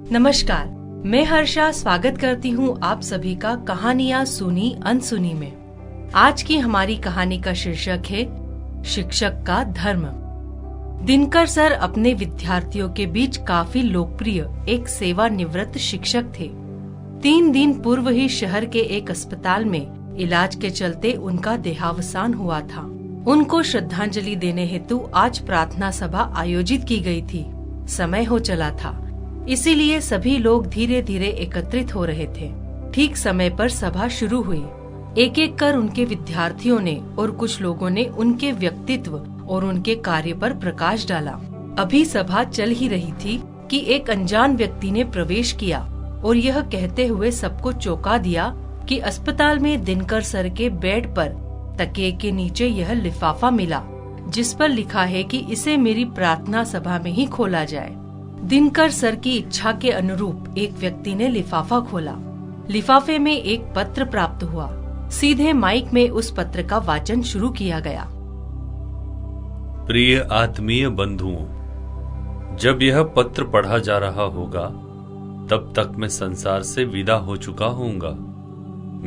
नमस्कार, मैं हर्षा स्वागत करती हूँ आप सभी का कहानियाँ सुनी अनसुनी में। आज की हमारी कहानी का शीर्षक है शिक्षक का धर्म। दिनकर सर अपने विद्यार्थियों के बीच काफी लोकप्रिय एक सेवानिवृत्त शिक्षक थे। 3 दिन पूर्व ही शहर के एक अस्पताल में इलाज के चलते उनका देहावसान हुआ था। उनको श्रद्धांजलि देने हेतु आज प्रार्थना सभा आयोजित की गई थी। समय हो चला था, इसीलिए सभी लोग धीरे धीरे एकत्रित हो रहे थे। ठीक समय पर सभा शुरू हुई। एक एक कर उनके विद्यार्थियों ने और कुछ लोगों ने उनके व्यक्तित्व और उनके कार्य पर प्रकाश डाला। अभी सभा चल ही रही थी कि एक अनजान व्यक्ति ने प्रवेश किया और यह कहते हुए सबको चौंका दिया कि अस्पताल में दिनकर सर के बेड पर तकिए के नीचे यह लिफाफा मिला, जिस पर लिखा है कि इसे मेरी प्रार्थना सभा में ही खोला जाए। दिनकर सर की इच्छा के अनुरूप एक व्यक्ति ने लिफाफा खोला। लिफाफे में एक पत्र प्राप्त हुआ। सीधे माइक में उस पत्र का वाचन शुरू किया गया। प्रिय आत्मीय बंधुओं, जब यह पत्र पढ़ा जा रहा होगा तब तक मैं संसार से विदा हो चुका होऊंगा।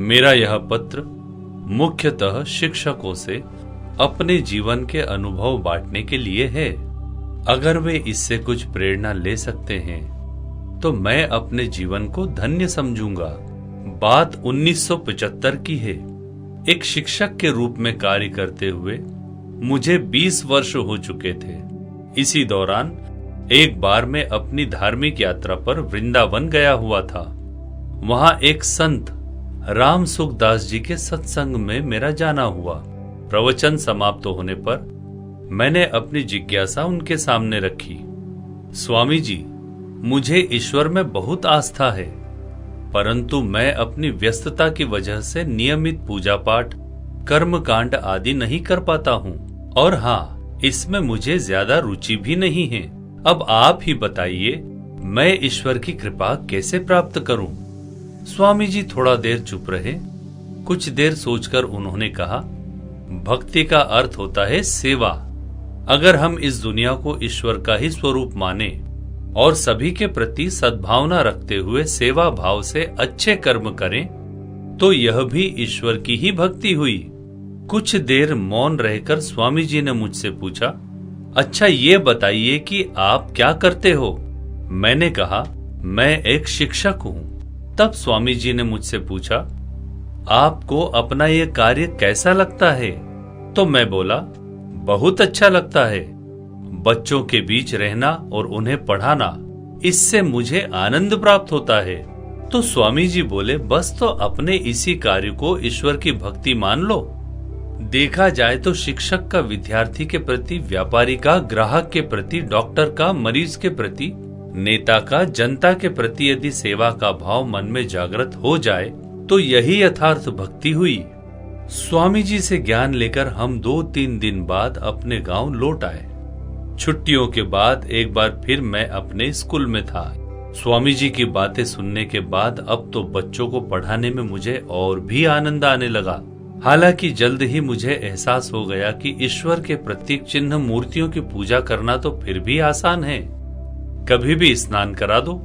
मेरा यह पत्र मुख्यतः शिक्षकों से अपने जीवन के अनुभव बांटने के लिए है। अगर वे इससे कुछ प्रेरणा ले सकते हैं तो मैं अपने जीवन को धन्य समझूंगा। बात 1975 की है। एक शिक्षक के रूप में कार्य करते हुए मुझे 20 वर्ष हो चुके थे। इसी दौरान एक बार मैं अपनी धार्मिक यात्रा पर वृंदावन गया हुआ था। वहां एक संत राम सुखदास जी के सत्संग में मेरा जाना हुआ। प्रवचन समाप्त होने पर मैंने अपनी जिज्ञासा उनके सामने रखी। स्वामी जी, मुझे ईश्वर में बहुत आस्था है, परंतु मैं अपनी व्यस्तता की वजह से नियमित पूजा पाठ, कर्म कांड आदि नहीं कर पाता हूँ, और हाँ, इसमें मुझे ज्यादा रुचि भी नहीं है। अब आप ही बताइए, मैं ईश्वर की कृपा कैसे प्राप्त करूं? स्वामी जी थोड़ा देर चुप रहे। कुछ देर सोचकर उन्होंने कहा, भक्ति का अर्थ होता है सेवा। अगर हम इस दुनिया को ईश्वर का ही स्वरूप माने और सभी के प्रति सद्भावना रखते हुए सेवा भाव से अच्छे कर्म करें तो यह भी ईश्वर की ही भक्ति हुई। कुछ देर मौन रहकर स्वामी जी ने मुझसे पूछा, अच्छा ये बताइए कि आप क्या करते हो? मैंने कहा, मैं एक शिक्षक हूँ। तब स्वामी जी ने मुझसे पूछा, आपको अपना ये कार्य कैसा लगता है? तो मैं बोला, बहुत अच्छा लगता है। बच्चों के बीच रहना और उन्हें पढ़ाना, इससे मुझे आनंद प्राप्त होता है। तो स्वामी जी बोले, बस तो अपने इसी कार्य को ईश्वर की भक्ति मान लो। देखा जाए तो शिक्षक का विद्यार्थी के प्रति, व्यापारी का ग्राहक के प्रति, डॉक्टर का मरीज के प्रति, नेता का जनता के प्रति यदि सेवा का भाव मन में जागृत हो जाए तो यही यथार्थ भक्ति हुई। स्वामी जी से ज्ञान लेकर हम 2-3 दिन बाद अपने गांव लौट आए। छुट्टियों के बाद एक बार फिर मैं अपने स्कूल में था। स्वामी जी की बातें सुनने के बाद अब तो बच्चों को पढ़ाने में मुझे और भी आनंद आने लगा। हालांकि जल्द ही मुझे एहसास हो गया कि ईश्वर के प्रतीक चिन्ह मूर्तियों की पूजा करना तो फिर भी आसान है। कभी भी स्नान करा दो,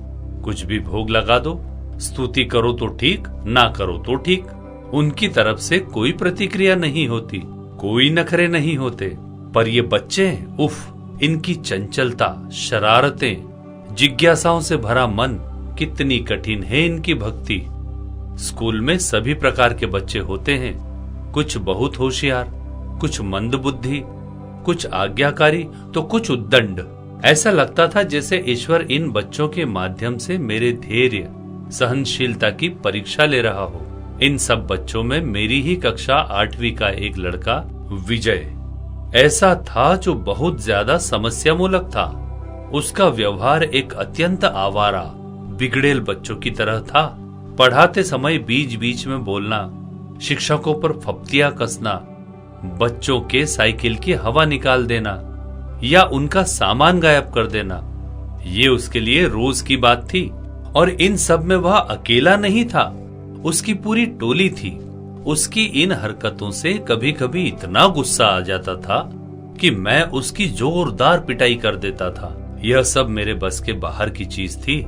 कुछ भी भोग लगा दो, स्तुति करो तो ठीक, ना करो तो ठीक। उनकी तरफ से कोई प्रतिक्रिया नहीं होती, कोई नखरे नहीं होते। पर ये बच्चे, उफ, इनकी चंचलता, शरारतें, जिज्ञासाओं से भरा मन, कितनी कठिन है इनकी भक्ति। स्कूल में सभी प्रकार के बच्चे होते हैं, कुछ बहुत होशियार, कुछ मंदबुद्धि, कुछ आज्ञाकारी तो कुछ उद्दंड। ऐसा लगता था जैसे ईश्वर इन बच्चों के माध्यम से मेरे धैर्य, सहनशीलता की परीक्षा ले रहा हो। इन सब बच्चों में मेरी ही कक्षा 8वीं का एक लड़का विजय ऐसा था जो बहुत ज्यादा समस्या मूलक था। उसका व्यवहार एक अत्यंत आवारा, बिगड़ेल बच्चों की तरह था। पढ़ाते समय बीच बीच में बोलना, शिक्षकों पर फप्तियां कसना, बच्चों के साइकिल की हवा निकाल देना या उनका सामान गायब कर देना, ये उसके लिए रोज की बात थी। और इन सब में वह अकेला नहीं था, उसकी पूरी टोली थी। उसकी इन हरकतों से कभी कभी इतना गुस्सा आ जाता था कि मैं उसकी जोरदार पिटाई कर देता था। यह सब मेरे बस के बाहर की चीज थी।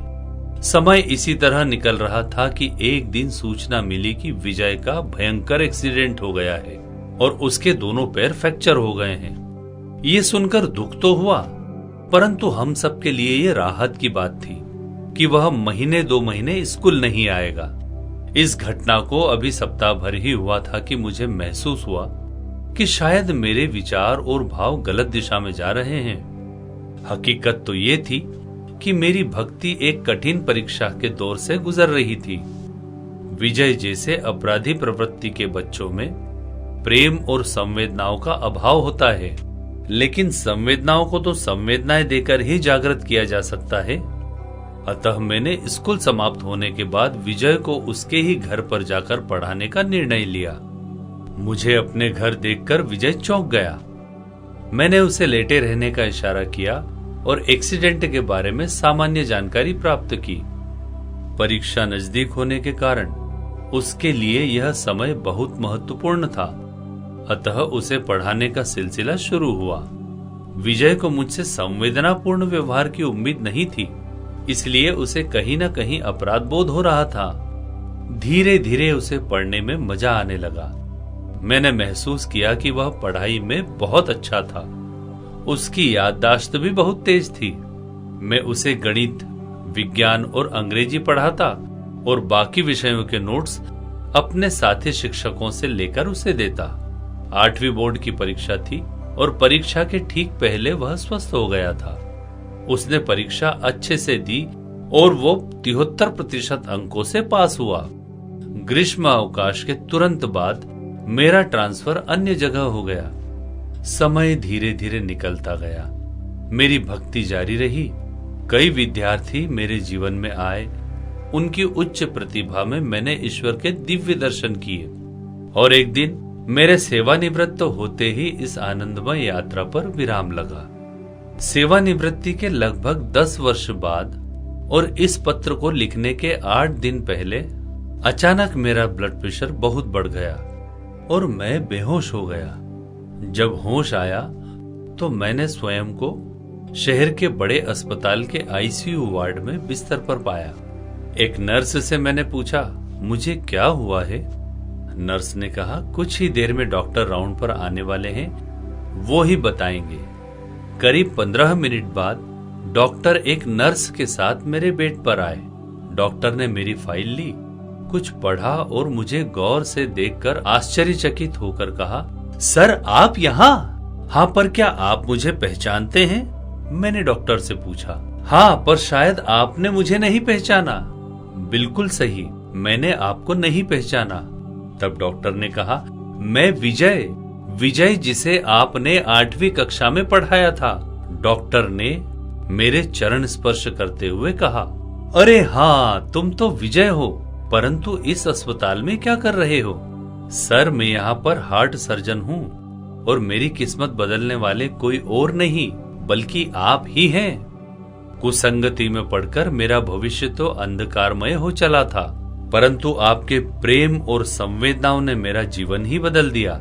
समय इसी तरह निकल रहा था कि एक दिन सूचना मिली कि विजय का भयंकर एक्सीडेंट हो गया है और उसके दोनों पैर फ्रैक्चर हो गए हैं। ये सुनकर दुख तो हुआ, परंतु हम सबके लिए ये राहत की बात थी कि वह महीने 2 महीने स्कूल नहीं आएगा। इस घटना को अभी सप्ताह भर ही हुआ था कि मुझे महसूस हुआ कि शायद मेरे विचार और भाव गलत दिशा में जा रहे हैं। हकीकत तो ये थी कि मेरी भक्ति एक कठिन परीक्षा के दौर से गुजर रही थी। विजय जैसे अपराधी प्रवृत्ति के बच्चों में प्रेम और संवेदनाओं का अभाव होता है, लेकिन संवेदनाओं को तो संवेदनाएं देकर ही जागृत किया जा सकता है। अतः मैंने स्कूल समाप्त होने के बाद विजय को उसके ही घर पर जाकर पढ़ाने का निर्णय लिया। मुझे अपने घर देखकर विजय चौंक गया। मैंने उसे लेटे रहने का इशारा किया और एक्सीडेंट के बारे में सामान्य जानकारी प्राप्त की। परीक्षा नजदीक होने के कारण उसके लिए यह समय बहुत महत्वपूर्ण था, अतः उसे पढ़ाने का सिलसिला शुरू हुआ। विजय को मुझसे संवेदनापूर्ण व्यवहार की उम्मीद नहीं थी, इसलिए उसे कहीं न कहीं अपराध बोध हो रहा था। धीरे धीरे उसे पढ़ने में मजा आने लगा। मैंने महसूस किया कि वह पढ़ाई में बहुत अच्छा था। उसकी याददाश्त भी बहुत तेज थी। मैं उसे गणित, विज्ञान और अंग्रेजी पढ़ाता और बाकी विषयों के नोट्स अपने साथी शिक्षकों से लेकर उसे देता। 8वीं बोर्ड की परीक्षा थी और परीक्षा के ठीक पहले वह स्वस्थ हो गया था। उसने परीक्षा अच्छे से दी और वो 73% अंकों से पास हुआ। ग्रीष्म अवकाश के तुरंत बाद मेरा ट्रांसफर अन्य जगह हो गया। समय धीरे धीरे निकलता गया। मेरी भक्ति जारी रही। कई विद्यार्थी मेरे जीवन में आए। उनकी उच्च प्रतिभा में मैंने ईश्वर के दिव्य दर्शन किए और एक दिन मेरे सेवानिवृत्त होते ही इस आनंदमय यात्रा पर विराम लगा। सेवानिवृत्ति के लगभग 10 वर्ष बाद और इस पत्र को लिखने के 8 दिन पहले अचानक मेरा ब्लड प्रेशर बहुत बढ़ गया और मैं बेहोश हो गया। जब होश आया तो मैंने स्वयं को शहर के बड़े अस्पताल के आईसीयू वार्ड में बिस्तर पर पाया। एक नर्स से मैंने पूछा, मुझे क्या हुआ है? नर्स ने कहा, कुछ ही देर में डॉक्टर राउंड पर आने वाले हैं, वो ही बताएंगे। करीब 15 मिनट बाद डॉक्टर एक नर्स के साथ मेरे बेड पर आए। डॉक्टर ने मेरी फाइल ली, कुछ पढ़ा और मुझे गौर से देखकर आश्चर्यचकित होकर कहा, सर आप यहाँ? हाँ, पर क्या आप मुझे पहचानते हैं? मैंने डॉक्टर से पूछा। हाँ, पर शायद आपने मुझे नहीं पहचाना। बिल्कुल सही, मैंने आपको नहीं पहचाना। तब डॉक्टर ने कहा, मैं विजय जिसे आपने 8वीं कक्षा में पढ़ाया था। डॉक्टर ने मेरे चरण स्पर्श करते हुए कहा, अरे हाँ, तुम तो विजय हो, परंतु इस अस्पताल में क्या कर रहे हो? सर, मैं यहाँ पर हार्ट सर्जन हूँ और मेरी किस्मत बदलने वाले कोई और नहीं बल्कि आप ही हैं। कुसंगति में पड़कर मेरा भविष्य तो अंधकारमय हो चला था, परंतु आपके प्रेम और संवेदनाओं ने मेरा जीवन ही बदल दिया।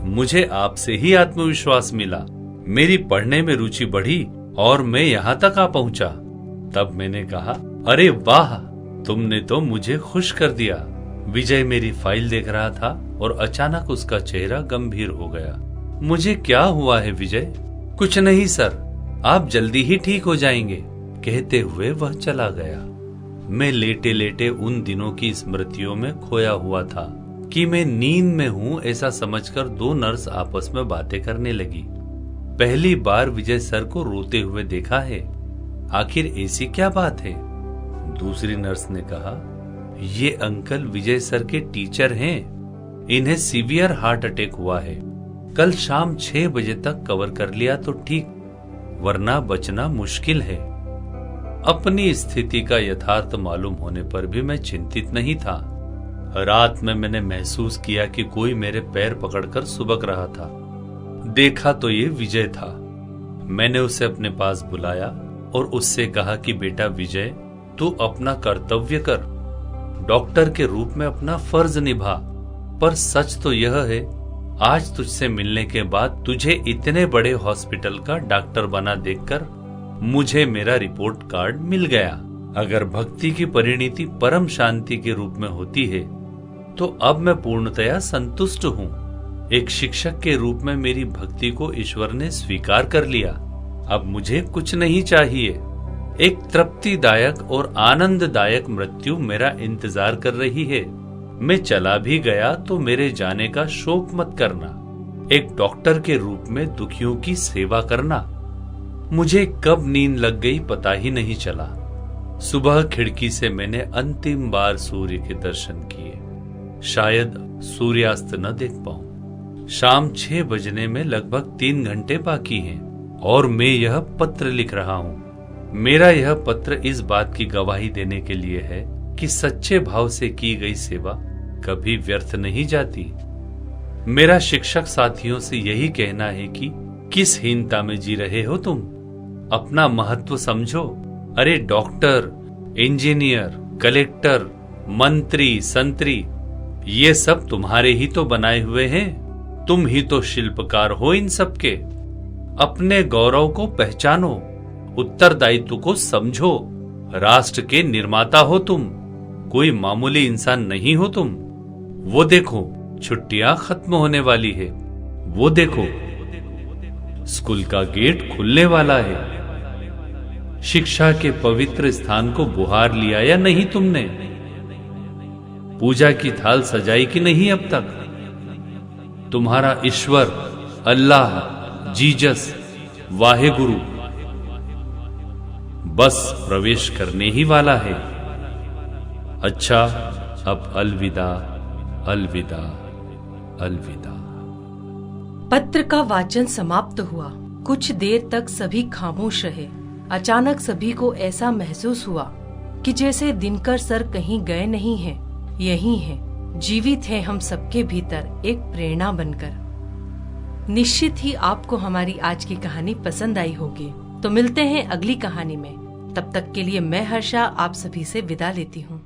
मुझे आपसे ही आत्मविश्वास मिला, मेरी पढ़ने में रुचि बढ़ी और मैं यहाँ तक आ पहुँचा। तब मैंने कहा, अरे वाह, तुमने तो मुझे खुश कर दिया। विजय मेरी फाइल देख रहा था और अचानक उसका चेहरा गंभीर हो गया। मुझे क्या हुआ है विजय? कुछ नहीं सर, आप जल्दी ही ठीक हो जाएंगे, कहते हुए वह चला गया। मैं लेटे लेटे उन दिनों की स्मृतियों में खोया हुआ था कि मैं नींद में हूँ ऐसा समझकर 2 नर्स आपस में बातें करने लगी। पहली बार विजय सर को रोते हुए देखा है, आखिर ऐसी क्या बात है? दूसरी नर्स ने कहा, ये अंकल विजय सर के टीचर हैं, इन्हें सीवियर हार्ट अटैक हुआ है। कल शाम 6 बजे तक कवर कर लिया तो ठीक, वरना बचना मुश्किल है। अपनी स्थिति का यथार्थ मालूम होने पर भी मैं चिंतित नहीं था। रात में मैंने महसूस किया कि कोई मेरे पैर पकड़कर सुबक रहा था। देखा तो ये विजय था। मैंने उसे अपने पास बुलाया और उससे कहा कि बेटा विजय, तू अपना कर्तव्य कर, डॉक्टर के रूप में अपना फर्ज निभा। पर सच तो यह है, आज तुझसे मिलने के बाद तुझे इतने बड़े हॉस्पिटल का डॉक्टर बना देखकर मुझे मेरा रिपोर्ट कार्ड मिल गया। अगर भक्ति की परिणति परम शांति के रूप में होती है तो अब मैं पूर्णतया संतुष्ट हूँ। एक शिक्षक के रूप में मेरी भक्ति को ईश्वर ने स्वीकार कर लिया। अब मुझे कुछ नहीं चाहिए। एक तृप्तिदायक और आनंददायक मृत्यु मेरा इंतजार कर रही है। मैं चला भी गया तो मेरे जाने का शोक मत करना। एक डॉक्टर के रूप में दुखियों की सेवा करना। मुझे कब नींद लग गई पता ही नहीं चला। सुबह खिड़की से मैंने अंतिम बार सूर्य के दर्शन किए। शायद सूर्यास्त न देख पाऊं। शाम 6 बजने में लगभग 3 घंटे बाकी हैं और मैं यह पत्र लिख रहा हूं। मेरा यह पत्र इस बात की गवाही देने के लिए है कि सच्चे भाव से की गई सेवा कभी व्यर्थ नहीं जाती। मेरा शिक्षक साथियों से यही कहना है कि किस हीनता में जी रहे हो तुम। अपना महत्व समझो। अरे डॉक्टर, इंजीनियर, कलेक्टर, मंत्री, संतरी, ये सब तुम्हारे ही तो बनाए हुए हैं। तुम ही तो शिल्पकार हो इन सब के। अपने गौरव को पहचानो, उत्तरदायित्व को समझो। राष्ट्र के निर्माता हो तुम, कोई मामूली इंसान नहीं हो तुम। वो देखो छुट्टियां खत्म होने वाली है। वो देखो स्कूल का गेट खुलने वाला है। शिक्षा के पवित्र स्थान को बुहार लिया या नहीं तुमने? पूजा की थाल सजाई कि नहीं अब तक? तुम्हारा ईश्वर, अल्लाह, जीसस, वाहेगुरु बस प्रवेश करने ही वाला है। अच्छा, अब अलविदा, अलविदा, अलविदा। पत्र का वाचन समाप्त हुआ। कुछ देर तक सभी खामोश रहे। अचानक सभी को ऐसा महसूस हुआ कि जैसे दिनकर सर कहीं गए नहीं हैं, यही हैं, जीवित हैं हम सबके भीतर एक प्रेरणा बनकर। निश्चित ही आपको हमारी आज की कहानी पसंद आई होगी। तो मिलते हैं अगली कहानी में। तब तक के लिए मैं हर्षा आप सभी से विदा लेती हूँ।